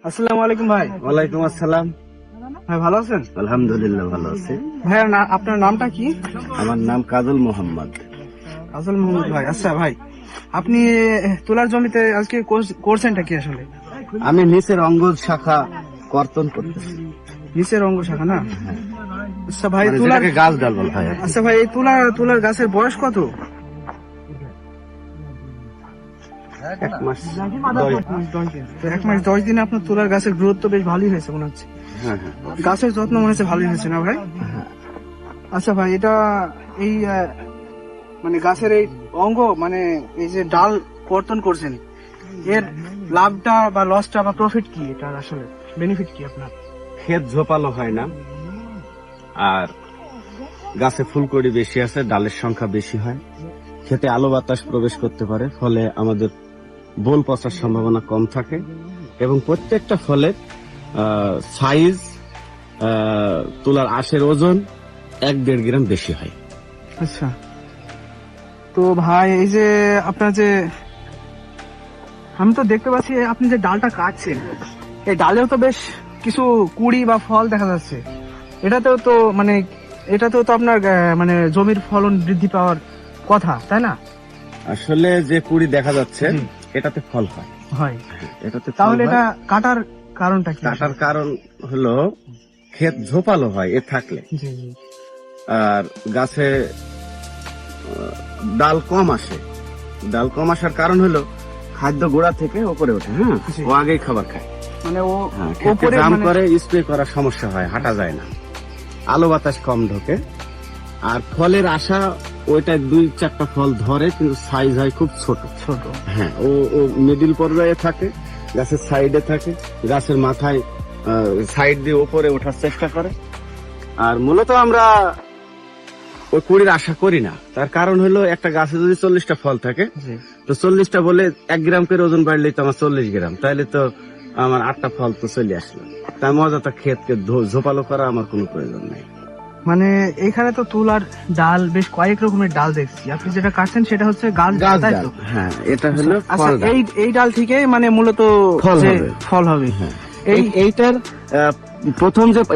আসসালামু আলাইকুম ভাই। ওয়ালাইকুম আসসালাম। ভাই ভালো আছেন? আলহামদুলিল্লাহ ভালো আছি। ভাই আপনার নামটা কি? আমার নাম কাজল মোহাম্মদ। আজল মোহাম্মদ ভাই। আচ্ছা ভাই, আপনি তুলার জমিতে আজকে করছেনটা কি আসলে? আমি নিচের অঙ্গজ শাখা কর্তন করতেছি। নিচের অঙ্গ শাখা না? আচ্ছা ভাই, মানে তুলার যেটাকে গাছ ডাল বলা হয় আর কি। আচ্ছা ভাই, এই তুলার গাছের বয়স কত? 1 মাস 1 মাস 10 দিনে আপনার তুলার গাছের গ্রোথ তো বেশ ভালোই হয়েছে মনে হচ্ছে। হ্যাঁ হ্যাঁ গাছের যত্ন মনে হচ্ছে ভালোই হয়েছে না ভাই? আচ্ছা ভাই, এটা এই মানে গাছের এই অঙ্গ মানে এই যে ডাল কর্তন করছেন, এর লাভটা বা লসটা বা প্রফিট কি, এটা আসলে বেনিফিট কি আপনার? ক্ষেত ঝোপালো হয় না, আর গাছে ফুলকড়ি বেশি আছে, ডালের সংখ্যা বেশি হয়, খেতে আলো বাতাস প্রবেশ করতে পারে, ফলে আমাদের বোল পচার সম্ভাবনা কম থাকে এবং প্রত্যেকটা ফলের সাইজ, তুলার আঁশের ওজন 1-1.5 গ্রাম বেশি হয়। আচ্ছা, তো ভাই এই যে আপনার যে আমি তো দেখতে পাচ্ছি আপনি যে ডালটা কাটছেন, এই ডালেও তো বেশ কিছু কুড়ি বা ফল দেখা যাচ্ছে। এটাতেও তো আপনার মানে জমির ফলন বৃদ্ধি পাওয়ার কথা, তাই না? আসলে যে কুড়ি দেখা যাচ্ছে জি। এটাতে ফল হয়। হয়। এটাতে ফল তাহলে হয়। এটা কাটার কারণটা কি? কাটার কারণ হলো ক্ষেত ঝোপালো হয় এ থাকলে, জি জি আর গাছে ডাল কম আসে। ডাল কম আসার কারণ হলো খাদ্য গোড়া থেকে উপরে ওঠে। হ্যাঁ, জি। ও আগেই খাবার খায়। মানে ও হ্যাঁ, খেতে উপরে জাম মানে করে, স্প্রে করার সমস্যা হয়, হাঁটা যায় না, আলো বাতাস কম ঢোকে, আর ফলের আশা ওইটা 2-4টা ফল ধরে, কিন্তু সাইজ হয় খুব ছোট। ছোট। হ্যাঁ, ও মিডিল পর্যায়ে থাকে, গাছের সাইডে থাকে, গাছের মাথায় সাইড দিয়ে উপরে ওঠার চেষ্টা করে। আর মূলত আমরা ওই কুড়ির আশা করি না, তার কারণ হলো একটা গাছে যদি 40টা ফল থাকে, জি। তো 40টা বলে 1 গ্রাম করে ওজন বাড়লেই তো আমার 40 গ্রাম, তাহলে তো আমার 8টা ফল তো চলে আসলো। তাই মজাটা ক্ষেতকে ঝোপালো করা আমার কোনো প্রয়োজন নেই। মানে এখানে তো তুলার ডাল বেশ কয়েক রকমের ডাল দেখছি, আপনি যেটা কাটছেন সেটা হচ্ছে গাছ গাছ তাই ডাল, তো? হ্যাঁ, এটা হলো আচ্ছা, ফল ডাল। এই ডাল থেকে মানে মূলত ফল যে হবে। ফল হবে। হ্যাঁ, এইটার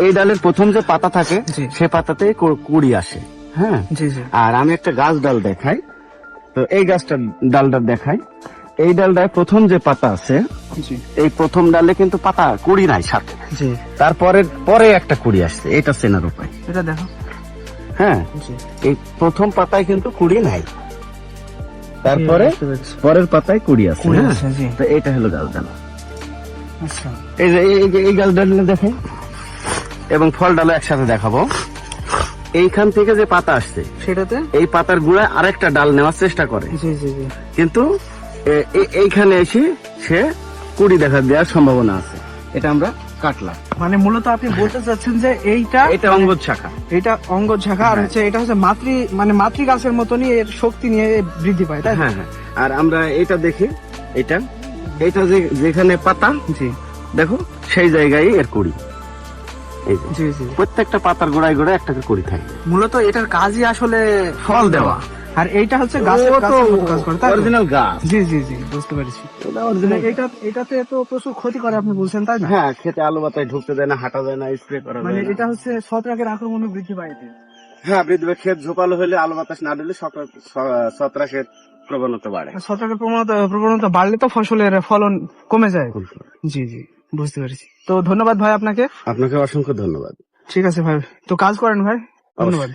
এই ডালের প্রথম যে পাতা থাকে, জি। সে পাতাতেই কুড়ি আসে। হ্যাঁ, জি জি আর আমি একটা গাছ ডাল দেখাই, তো এই ডালটা দেখাই। এই ডালটায় প্রথম যে পাতা আছে, জি এই প্রথম ডালে কিন্তু পাতা কুড়ি নাই সাথে, জি পরে একটা কুড়ি আসছে, এটা চেনার উপায়। এটা দেখো। হ্যাঁ, জি। এই প্রথম পাতায় কিন্তু কুড়ি নাই, তারপরে বুঝতে পেরেছি। পরের পাতায় কুড়ি আছে। কুড়ি হ্যাঁ? আছে, জি। তো এটা হলো গাছ ডাল। আচ্ছা, এই গাছ ডাল দেখাই এবং ফল ডালও একসাথে দেখাবো। এইখান থেকে যে পাতা আসছে, সেটাতে এই পাতার গুঁড়ায় আরেকটা ডাল নেওয়ার চেষ্টা করে, জি জি জি কিন্তু এইখানে এসে সে কুড়ি দেখা দেওয়ার সম্ভাবনা আছে। এটা আমরা কাটলাম। মানে মূলত আপনি বলতে চাচ্ছেন যে এটা অঙ্গজ শাখা। এটা অঙ্গ ঝাঁকা, আর হ্যাঁ। হচ্ছে এটা হচ্ছে মাতৃ গাছের মতনই এর শক্তি নিয়ে বৃদ্ধি পায়, তাই তো? হ্যাঁ হ্যাঁ, আর আমরা এটা দেখি, এটা যেখানে পাতা জি দেখো, সেই জায়গায় এর কুড়ি। এই যে জি জি প্রত্যেকটা পাতার গোড়ায় গোড়ায় একটা করে কুড়ি থাকে। মূলত এটার কাজই আসলে ফল দেওয়া। আর এইটা হচ্ছে গাছের ও তো মতো কাজ করে, তাই তো? অরিজিনাল গাছ। জি জি জি বুঝতে পেরেছি। এটা original। এটাতে তো প্রচুর ক্ষতি করে আপনি বলছেন, তাই না? হ্যাঁ, খেতে আলো বাতায় ঢুকতে দেয় না, হাঁটা যায় না, স্প্রে করা মানে যায় না। এটা হচ্ছে ছত্রাকের আক্রমণ বৃদ্ধি পায় এতে। হ্যাঁ, বৃদ্ধি ক্ষেত ঝোপালো হলে, আলো বাতাস না দিলে ছত্রাকের প্রবণতা বাড়ে। আর ছত্রাকের প্রবণতা বাড়লে তো ফসলের ফলন কমে যায়। জি জি বুঝতে পেরেছি। তো ধন্যবাদ ভাই আপনাকে। আপনাকে অসংখ্য ধন্যবাদ। ঠিক আছে ভাই, তো কাজ করেন ভাই। ধন্যবাদ।